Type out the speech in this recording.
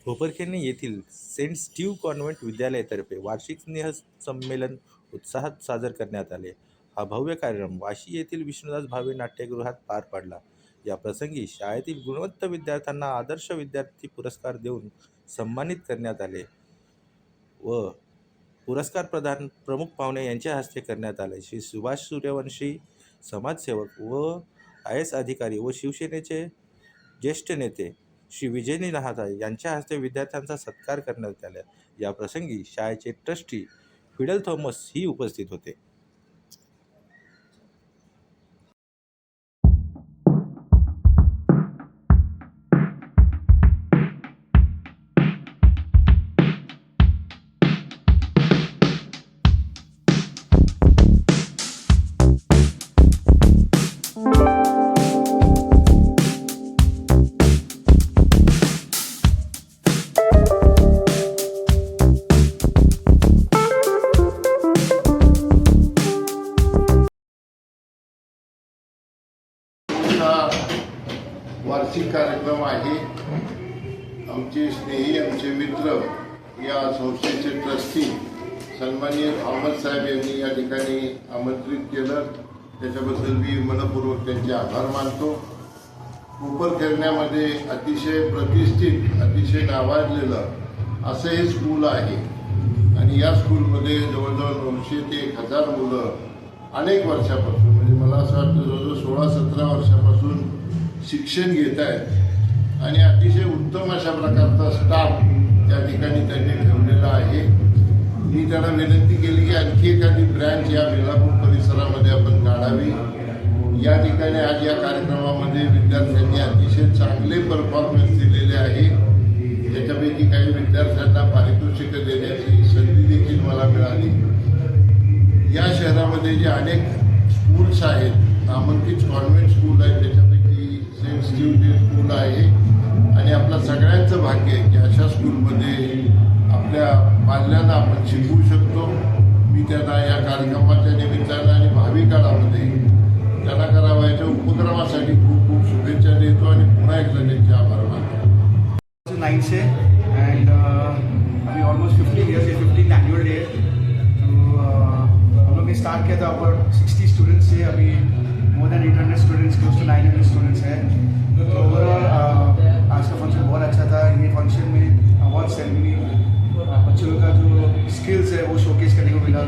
भोपरखेडणे येथील Saint Steve convent विद्यालयातर्फे वार्षिक स्नेहसंमेलन उत्साहात साजर करण्यात आले. हा भव्य कार्यक्रम वाशी येथील विष्णुदास भावे नाट्यगृहात पार पडला. या प्रसंगी शाळेतील गुणवंत विद्यार्थ्यांना आदर्श विद्यार्थी पुरस्कार देऊन सन्मानित करण्यात आले व पुरस्कार प्रदान प्रमुख पाहुणे यांच्या हस्ते करण्यात आले. श्री सुभाष सूर्यवंशी, समाजसेवक व IAS अधिकारी व शिवसेनेचे ज्येष्ठ नेते श्री विजयनी नाहता यांच्या हस्ते विद्यार्थ्यांचा सत्कार करण्यात आला. या प्रसंगी शाळेचे ट्रस्टी फिडल थॉमस ही उपस्थित होते. वार्षिक कार्यक्रम आहे. आमचे स्नेही, आमचे मित्र, या संस्थेचे ट्रस्टी सन्माननीय थॉमस साहेब यांनी या ठिकाणी आमंत्रित केलं. त्याच्याबद्दल मी मनपूर्वक त्यांचे आभार मानतो. भोपरखेडण्यामध्ये अतिशय प्रतिष्ठित, अतिशय नावाजलेलं असं हे स्कूल आहे आणि या स्कूलमध्ये जवळजवळ 900 ते 1000 मुलं अनेक वर्षापासून, म्हणजे मला असं वाटतं जवळजवळ 16-17 वर्षापासून शिक्षण घेत आहेत आणि अतिशय उत्तम अशा प्रकारचा स्टाफ त्या ठिकाणी त्यांनी ठेवलेला आहे. मी त्यांना विनंती केली की आणखी एखादी ब्रँच या बेलापूर परिसरामध्ये आपण काढावी. या ठिकाणी आज या कार्यक्रमामध्ये विद्यार्थ्यांनी अतिशय चांगले परफॉर्मन्स दिलेले आहे. याच्यापैकी काही विद्यार्थ्यांना पारितोषिकं देण्याची संधी देखील मला मिळाली. या शहरामध्ये जे अनेक स्कूल्स आहेत, नामांकित कॉन्व्हेंट स्कूल आहेत, त्याच्यापैकी सेंट स्टीव्ह स्कूल आहे आणि आपलं सगळ्यांचं भाग्य आहे की अशा स्कूलमध्ये आपल्या पाल्यांना आपण शिकवू शकतो. मी त्यांना या कार्यक्रमाच्या निमित्तानं आणि भावी काळामध्ये त्यांना करावयाच्या उपक्रमासाठी खूप खूप शुभेच्छा देतो आणि पुन्हा एकदा त्यांचे आभार मानतो. 9 से एंड अभी ऑलमोस्ट 15 ईयर्स है, 15 एनुअल डे. तो हम लोग ने स्टार्ट किया था अबाउट 60 स्टूडेंट्स से. अभी more than 800 students, close to 900 students हैं. तो ओवरऑल आज का फंक्शन बहुत अच्छा था. ये फंक्शन में अवार्ड सेरेमनी, बच्चों का जो स्किल्स है वो शोकेस करने को मिला.